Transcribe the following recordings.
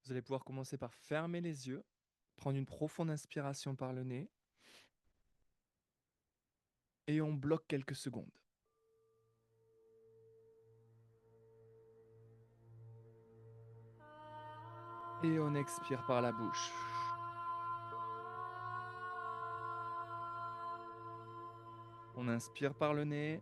Vous allez pouvoir commencer par fermer les yeux, prendre une profonde inspiration par le nez et on bloque quelques secondes. Et on expire par la bouche. On inspire par le nez.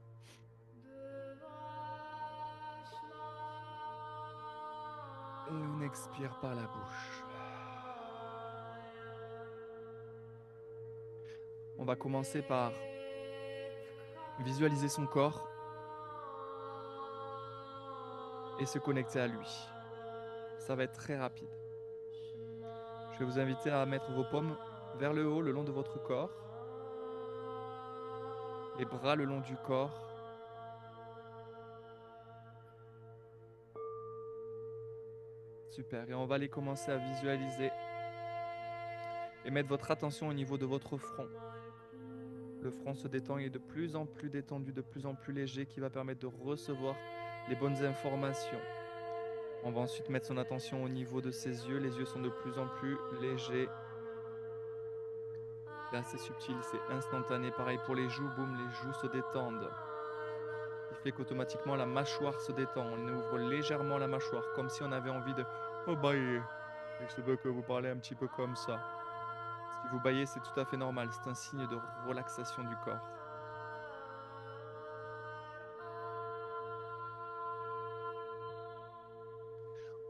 Et on expire par la bouche. On va commencer par visualiser son corps et se connecter à lui. Ça va être très rapide. Je vais vous inviter à mettre vos paumes vers le haut, le long de votre corps. Les bras le long du corps. Super. Et on va aller commencer à visualiser et mettre votre attention au niveau de votre front. Le front se détend, il est de plus en plus détendu, de plus en plus léger, qui va permettre de recevoir les bonnes informations. On va ensuite mettre son attention au niveau de ses yeux. Les yeux sont de plus en plus légers. C'est assez subtil, c'est instantané. Pareil pour les joues, boum, les joues se détendent. Il fait qu'automatiquement la mâchoire se détend. On ouvre légèrement la mâchoire, comme si on avait envie de bailler. Il se peut que vous parlez un petit peu comme ça. Si vous baillez, c'est tout à fait normal. C'est un signe de relaxation du corps.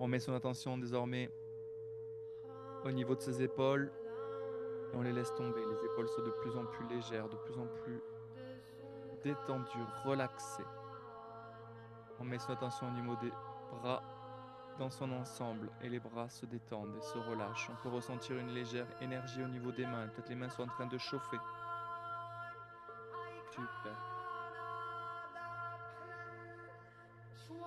On met son attention désormais au niveau de ses épaules et on les laisse tomber. Les épaules sont de plus en plus légères, de plus en plus détendues, relaxées. On met son attention au niveau des bras dans son ensemble et les bras se détendent et se relâchent. On peut ressentir une légère énergie au niveau des mains. Peut-être les mains sont en train de chauffer. Super. Super.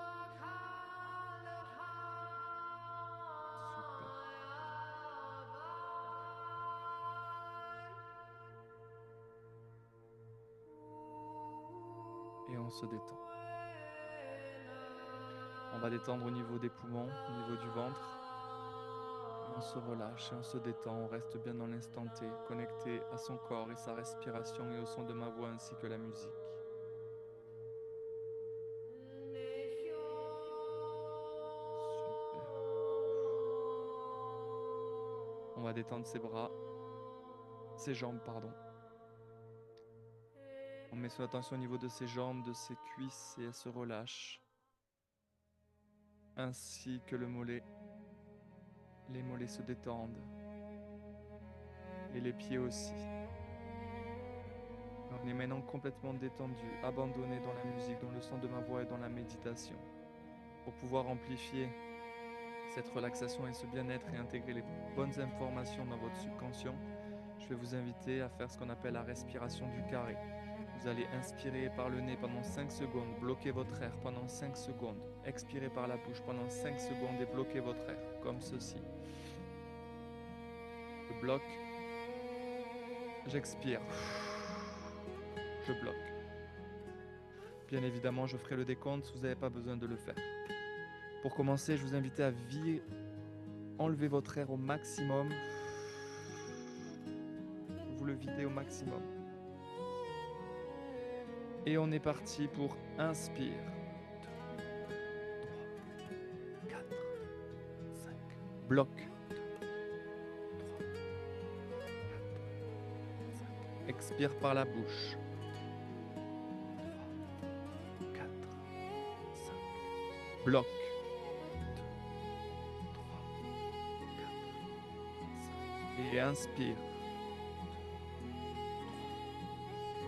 Et on se détend. On va détendre au niveau des poumons, au niveau du ventre. On se relâche et on se détend. On reste bien dans l'instant T, connecté à son corps et sa respiration et au son de ma voix ainsi que la musique. Super. On va détendre ses bras, ses jambes, pardon. On met son attention au niveau de ses jambes, de ses cuisses et elle se relâche. Ainsi que le mollet. Les mollets se détendent. Et les pieds aussi. On est maintenant complètement détendu, abandonné dans la musique, dans le son de ma voix et dans la méditation. Pour pouvoir amplifier cette relaxation et ce bien-être et intégrer les bonnes informations dans votre subconscient, je vais vous inviter à faire ce qu'on appelle la respiration du carré. Vous allez inspirer par le nez pendant 5 secondes, bloquer votre air pendant 5 secondes, expirer par la bouche pendant 5 secondes et bloquer votre air, comme ceci. Je bloque, j'expire, je bloque. Bien évidemment, je ferai le décompte, vous n'avez pas besoin de le faire. Pour commencer, je vous invite à enlever votre air au maximum. Vous le videz au maximum. Et on est parti pour inspire. 2, 3, 4, 5. Bloc. 2, 3, 4, 5. Expire par la bouche. 3, 4, 5. Bloc. 2, 3, 4, 5. Et inspire. 2,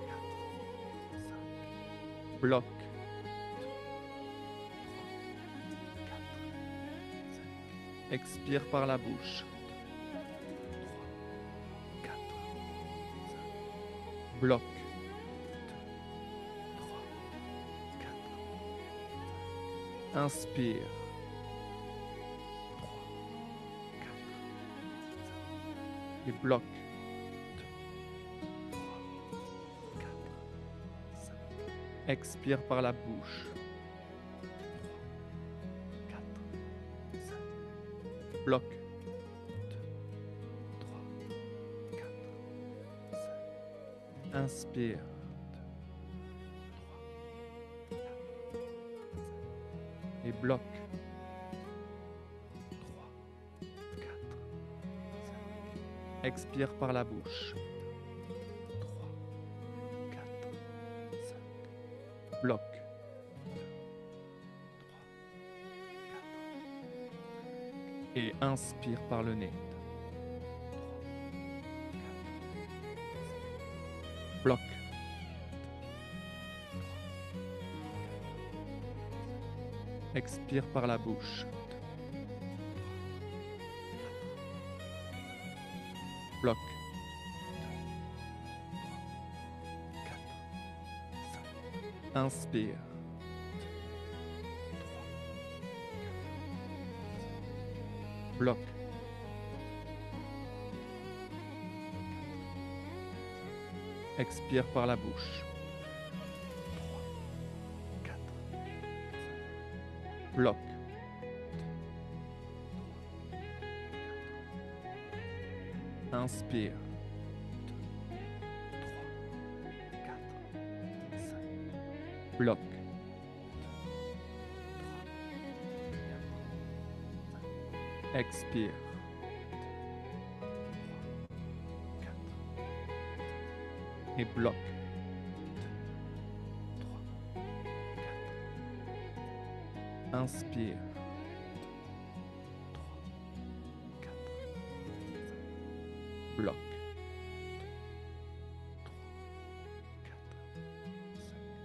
3, 4, 5. Bloc. 2, 3, 4, 5. Expire par la bouche. 2, 3, 4, 5. Bloc. 2, 3, 4, 5. Inspire. 3, 4, 5. Et bloc. 2, 3, 4, 5. Expire par la bouche. 3, 4, 5. Bloc. 2, 3, 4, 5. Inspire. 2, 3, 4, 5. Et bloc. 3, 4, 5. Expire par la bouche. 3, 4, 5. Bloc. 2, 3, 4. Et inspire par le nez. 3, 4, 5. Bloc. 3, 4. Expire par la bouche. 2, 3, 4. Bloc. 2, 3, 4, 5. Inspire. 3, 4. Bloc. Expire par la bouche. 3, 4, 5. Bloc. 2, 3, 4. Inspire. 2, 3, 4, 5. Bloc. 2, 3, 4, 5. Expire. 2, 3, 4.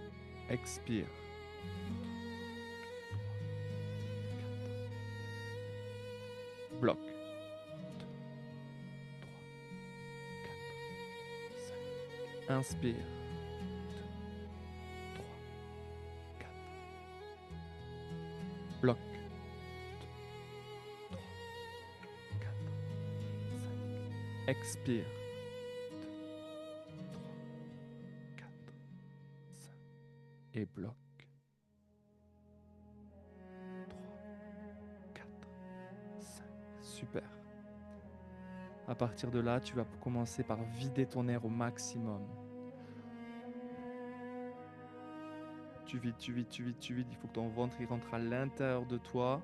Et bloc. 2, 3, 4. Inspire. 3, 4, 5. Bloc. 2, 3, 4, 5. Expire. 2, 3, 4. Bloc. 2, 3, 4, 5. Inspire. 2, 3, 4. Bloc. 2, 3, 4, 5. Expire. 2, 3, 4, 5. Et bloc. 3, 4, 5. Super. À partir de là, tu vas commencer par vider ton air au maximum. Tu vides, tu vides, tu vides, tu vides. Il faut que ton ventre il rentre à l'intérieur de toi.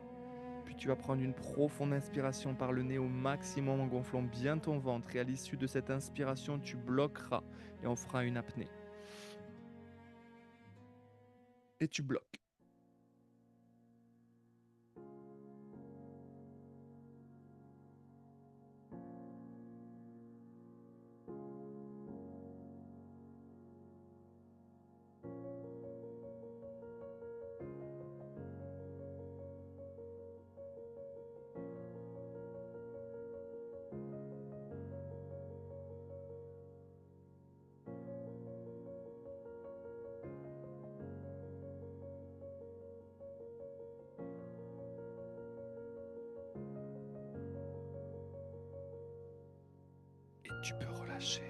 Puis tu vas prendre une profonde inspiration par le nez au maximum en gonflant bien ton ventre. Et à l'issue de cette inspiration, tu bloqueras et on fera une apnée. Et tu bloques. Et tu peux relâcher.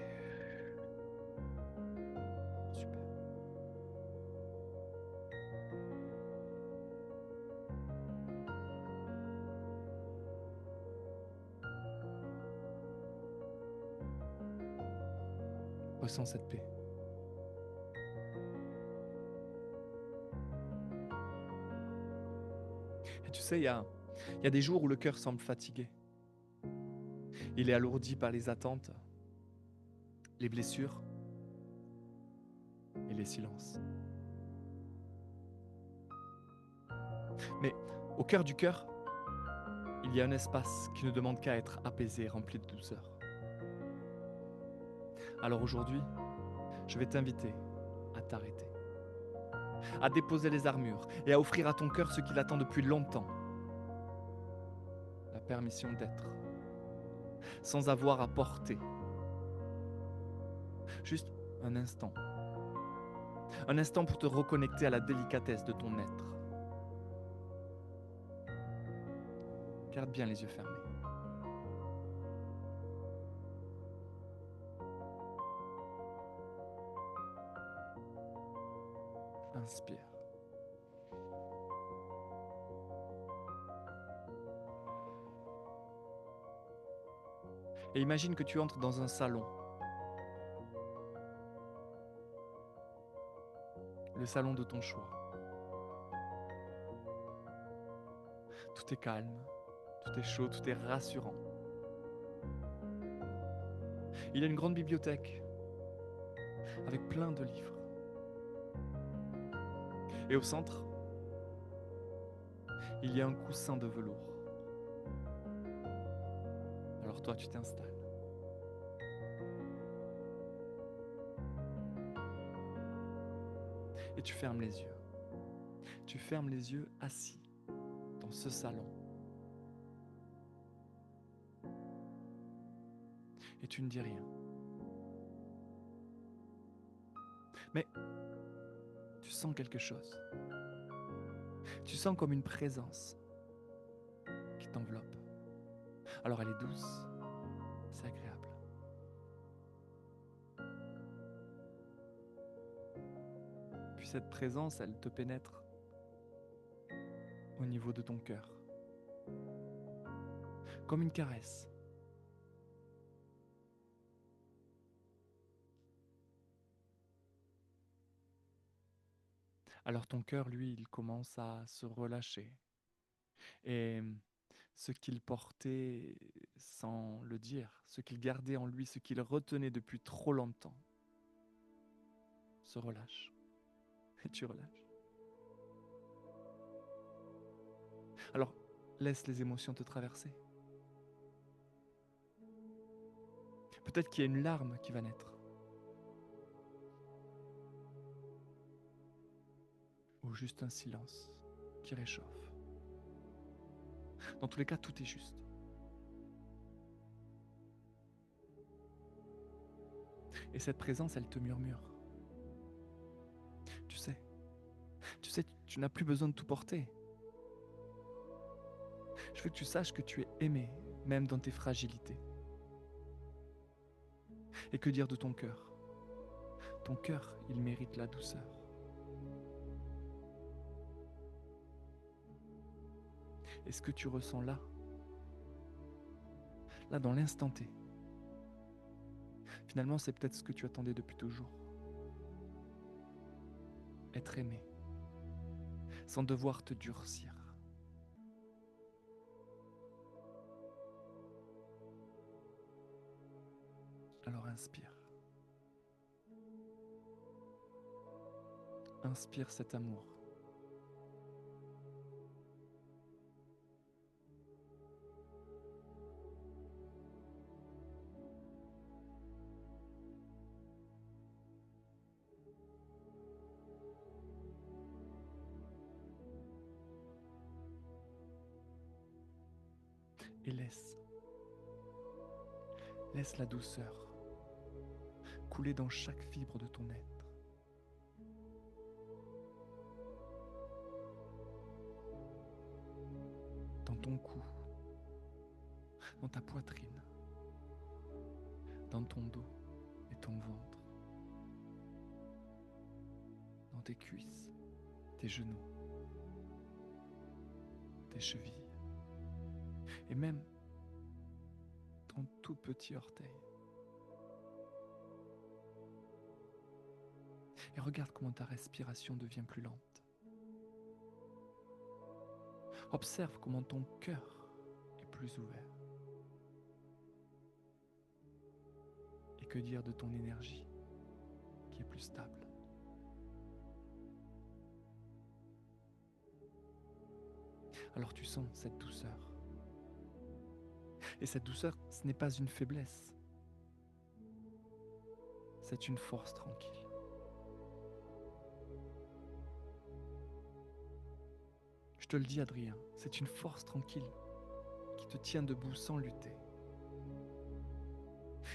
Super. Ressens cette paix. Et tu sais, il y a des jours où le cœur semble fatigué. Il est alourdi par les attentes, les blessures et les silences. Mais au cœur du cœur, il y a un espace qui ne demande qu'à être apaisé, rempli de douceur. Alors aujourd'hui, je vais t'inviter à t'arrêter, à déposer les armures et à offrir à ton cœur ce qu'il attend depuis longtemps. La permission d'être, sans avoir à porter. Juste un instant. Un instant pour te reconnecter à la délicatesse de ton être. Garde bien les yeux fermés. Inspire. Et imagine que tu entres dans un salon, le salon de ton choix. Tout est calme, tout est chaud, tout est rassurant. Il y a une grande bibliothèque avec plein de livres. Et au centre, il y a un coussin de velours. Alors toi, tu t'installes. Et tu fermes les yeux. Tu fermes les yeux assis dans ce salon. Et tu ne dis rien. Mais tu sens quelque chose. Tu sens comme une présence qui t'enveloppe. Alors elle est douce, c'est agréable. Puis cette présence, elle te pénètre au niveau de ton cœur. Comme une caresse. Alors ton cœur, lui, il commence à se relâcher. Et ce qu'il portait sans le dire, ce qu'il gardait en lui, ce qu'il retenait depuis trop longtemps, se relâche. Et tu relâches. Alors, laisse les émotions te traverser. Peut-être qu'il y a une larme qui va naître. Ou juste un silence qui réchauffe. Dans tous les cas, tout est juste. Et cette présence, elle te murmure. Tu sais, tu n'as plus besoin de tout porter. Je veux que tu saches que tu es aimé, même dans tes fragilités. Et que dire de ton cœur? Ton cœur, il mérite la douceur. Et ce que tu ressens là dans l'instant T, finalement, c'est peut-être ce que tu attendais depuis toujours. Être aimé, sans devoir te durcir. Alors inspire. Inspire cet amour. Et laisse la douceur couler dans chaque fibre de ton être. Dans ton cou, dans ta poitrine, dans ton dos et ton ventre, dans tes cuisses, tes genoux, tes chevilles, et même ton tout petit orteil. Et regarde comment ta respiration devient plus lente. Observe comment ton cœur est plus ouvert. Et que dire de ton énergie qui est plus stable. Alors tu sens cette douceur. Et cette douceur, ce n'est pas une faiblesse. C'est une force tranquille. Je te le dis, Adrien, c'est une force tranquille qui te tient debout sans lutter.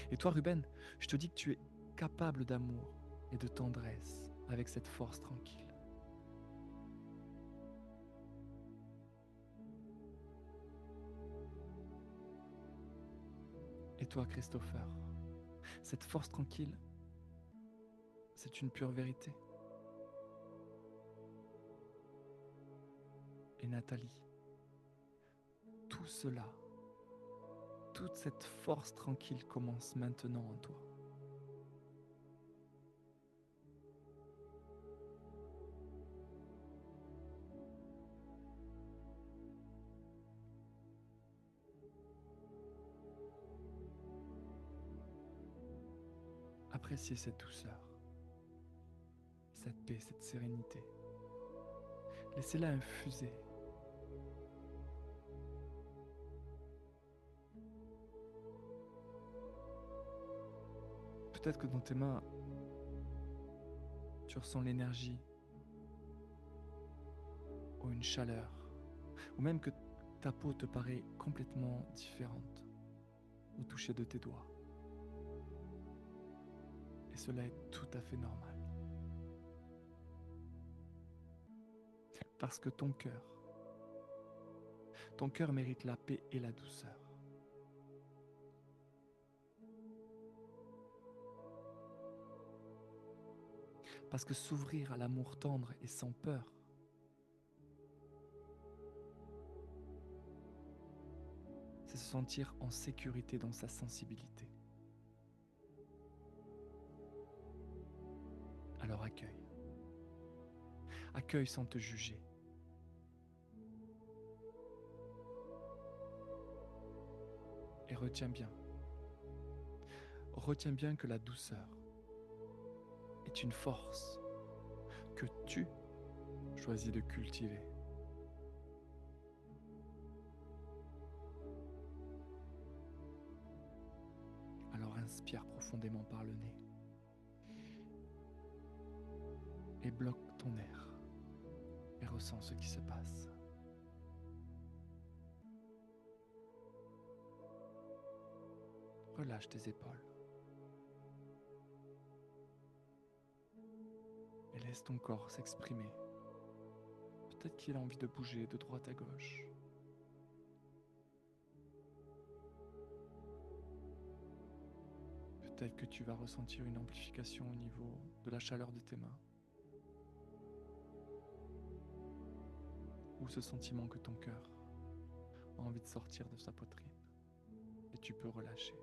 Et toi, Ruben, je te dis que tu es capable d'amour et de tendresse avec cette force tranquille. Et toi, Christopher, cette force tranquille, c'est une pure vérité. Et Nathalie, tout cela, toute cette force tranquille commence maintenant en toi. Appréciez cette douceur, cette paix, cette sérénité. Laissez-la infuser. Peut-être que dans tes mains, tu ressens l'énergie ou une chaleur, ou même que ta peau te paraît complètement différente au toucher de tes doigts. Et cela est tout à fait normal. Parce que ton cœur mérite la paix et la douceur. Parce que s'ouvrir à l'amour tendre et sans peur, c'est se sentir en sécurité dans sa sensibilité. Alors accueille. Accueille sans te juger. Et retiens bien que la douceur est une force que tu choisis de cultiver. Alors inspire profondément par le nez et bloque ton air et ressens ce qui se passe. Relâche tes épaules et laisse ton corps s'exprimer. Peut-être qu'il a envie de bouger de droite à gauche. Peut-être que tu vas ressentir une amplification au niveau de la chaleur de tes mains. Ou ce sentiment que ton cœur a envie de sortir de sa poitrine. Et tu peux relâcher.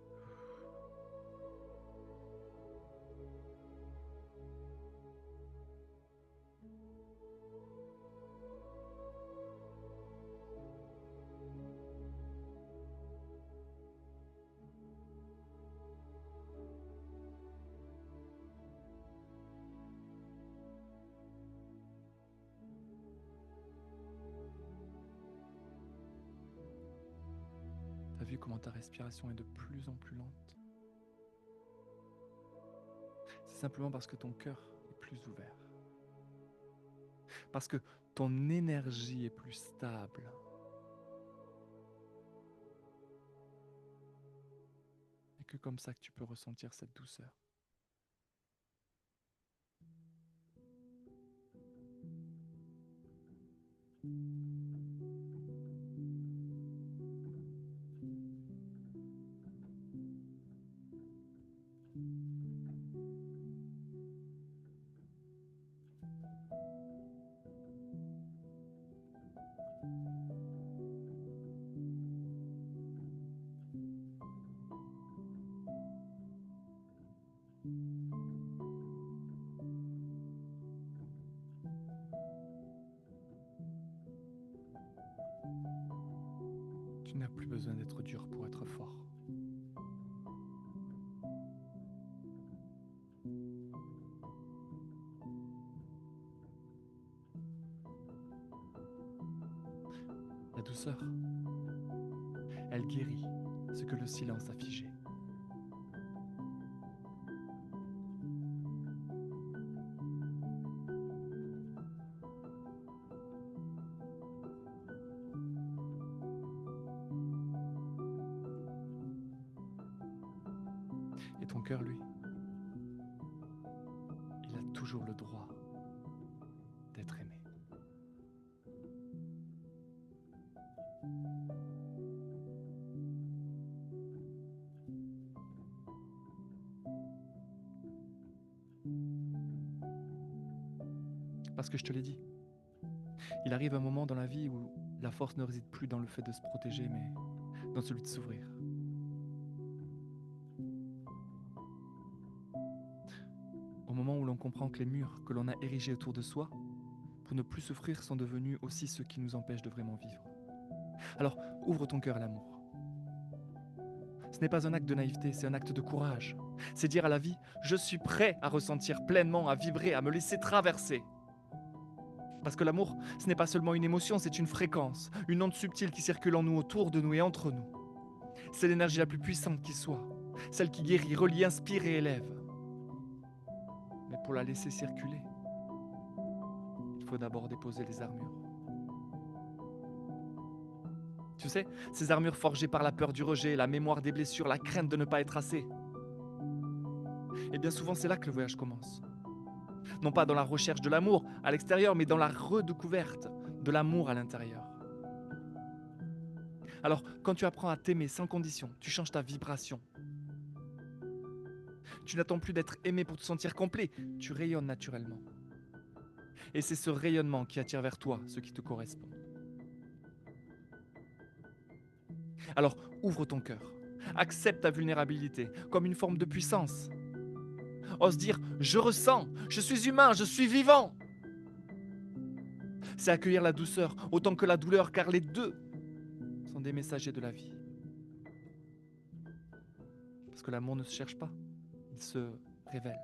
T'as vu comment ta respiration est de plus en plus lente? C'est simplement parce que ton cœur est plus ouvert. Parce que ton énergie est plus stable. Et que comme ça que tu peux ressentir cette douceur. Tu n'as plus besoin d'être dur pour être fort. La douceur, elle guérit ce que le silence a figé. Et ton cœur, lui, il a toujours le droit d'être aimé. Parce que je te l'ai dit, il arrive un moment dans la vie où la force ne réside plus dans le fait de se protéger, mais dans celui de s'ouvrir. Au moment où l'on comprend que les murs que l'on a érigés autour de soi, pour ne plus souffrir, sont devenus aussi ceux qui nous empêchent de vraiment vivre. Alors, ouvre ton cœur à l'amour. Ce n'est pas un acte de naïveté, c'est un acte de courage. C'est dire à la vie, je suis prêt à ressentir pleinement, à vibrer, à me laisser traverser. Parce que l'amour, ce n'est pas seulement une émotion, c'est une fréquence, une onde subtile qui circule en nous, autour de nous et entre nous. C'est l'énergie la plus puissante qui soit, celle qui guérit, relie, inspire et élève. Mais pour la laisser circuler, il faut d'abord déposer les armures. Tu sais, ces armures forgées par la peur du rejet, la mémoire des blessures, la crainte de ne pas être assez. Et bien souvent, c'est là que le voyage commence. Non pas dans la recherche de l'amour à l'extérieur, mais dans la redécouverte de l'amour à l'intérieur. Alors, quand tu apprends à t'aimer sans condition, tu changes ta vibration. Tu n'attends plus d'être aimé pour te sentir complet, tu rayonnes naturellement. Et c'est ce rayonnement qui attire vers toi ce qui te correspond. Alors, ouvre ton cœur. Accepte ta vulnérabilité comme une forme de puissance. Ose dire « je ressens, je suis humain, je suis vivant ». C'est accueillir la douceur autant que la douleur, car les deux sont des messagers de la vie. Parce que l'amour ne se cherche pas, il se révèle.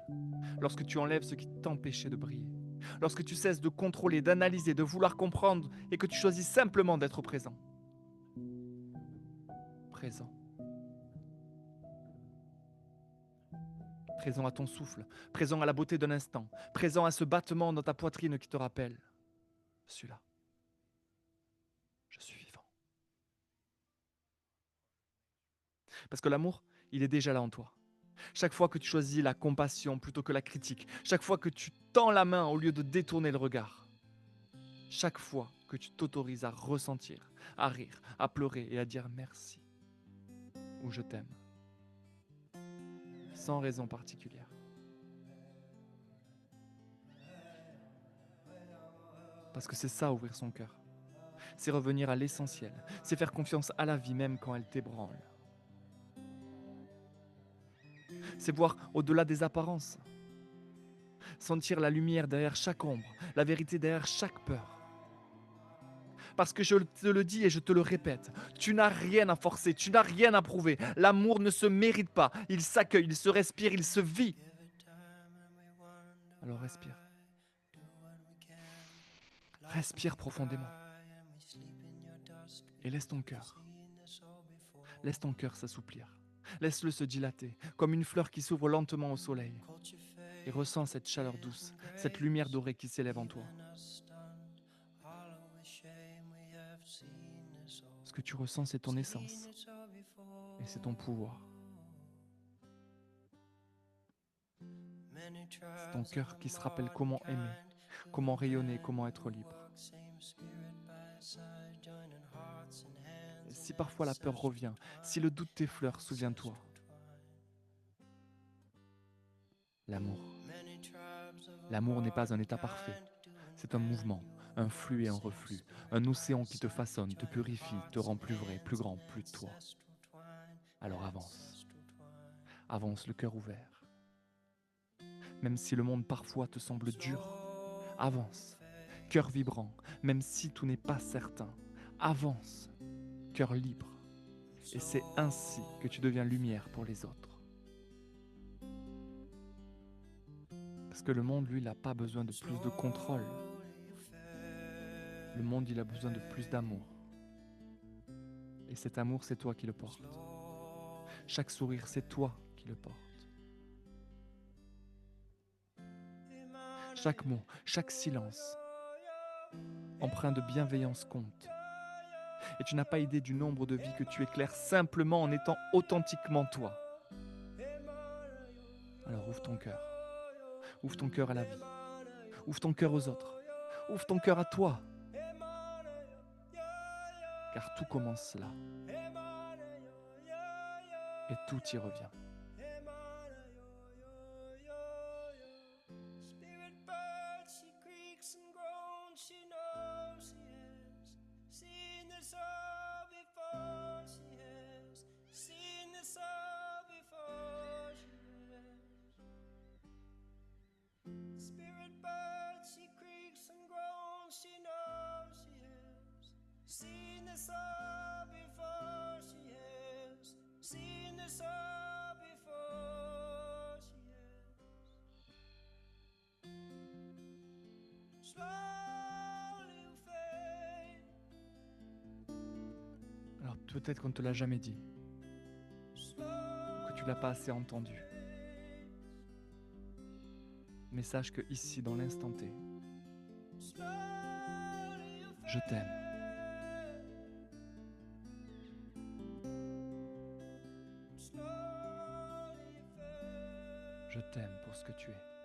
Lorsque tu enlèves ce qui t'empêchait de briller, lorsque tu cesses de contrôler, d'analyser, de vouloir comprendre et que tu choisis simplement d'être présent. Présent. Présent à ton souffle, présent à la beauté d'un instant, présent à ce battement dans ta poitrine qui te rappelle « Je suis là, je suis vivant ». Parce que l'amour, il est déjà là en toi. Chaque fois que tu choisis la compassion plutôt que la critique, chaque fois que tu tends la main au lieu de détourner le regard, chaque fois que tu t'autorises à ressentir, à rire, à pleurer et à dire merci ou je t'aime, sans raison particulière. Parce que c'est ça, ouvrir son cœur. C'est revenir à l'essentiel. C'est faire confiance à la vie même quand elle t'ébranle. C'est voir au-delà des apparences. Sentir la lumière derrière chaque ombre, la vérité derrière chaque peur. Parce que je te le dis et je te le répète, tu n'as rien à forcer, tu n'as rien à prouver. L'amour ne se mérite pas, il s'accueille, il se respire, il se vit. Alors respire. Respire profondément. Et laisse ton cœur s'assouplir. Laisse-le se dilater, comme une fleur qui s'ouvre lentement au soleil. Et ressens cette chaleur douce, cette lumière dorée qui s'élève en toi. Ce que tu ressens, c'est ton essence. Et c'est ton pouvoir. C'est ton cœur qui se rappelle comment aimer, comment rayonner, comment être libre. Et si parfois la peur revient, si le doute t'effleure, souviens-toi. L'amour. L'amour n'est pas un état parfait. C'est un mouvement, un flux et un reflux, un océan qui te façonne, te purifie, te rend plus vrai, plus grand, plus de toi. Alors avance. Avance le cœur ouvert. Même si le monde parfois te semble dur, avance. Cœur vibrant, même si tout n'est pas certain. Avance. Cœur libre. Et c'est ainsi que tu deviens lumière pour les autres. Parce que le monde, lui, il n'a pas besoin de plus de contrôle. Le monde, il a besoin de plus d'amour. Et cet amour, c'est toi qui le portes. Chaque sourire, c'est toi qui le portes. Chaque mot, chaque silence, empreint de bienveillance compte. Et tu n'as pas idée du nombre de vies que tu éclaires simplement en étant authentiquement toi. Alors ouvre ton cœur. Ouvre ton cœur à la vie. Ouvre ton cœur aux autres. Ouvre ton cœur à toi. Car tout commence là. Et tout y revient. Peut-être qu'on ne te l'a jamais dit, que tu l'as pas assez entendu. Mais sache que ici, dans l'instant T, je t'aime. Je t'aime pour ce que tu es.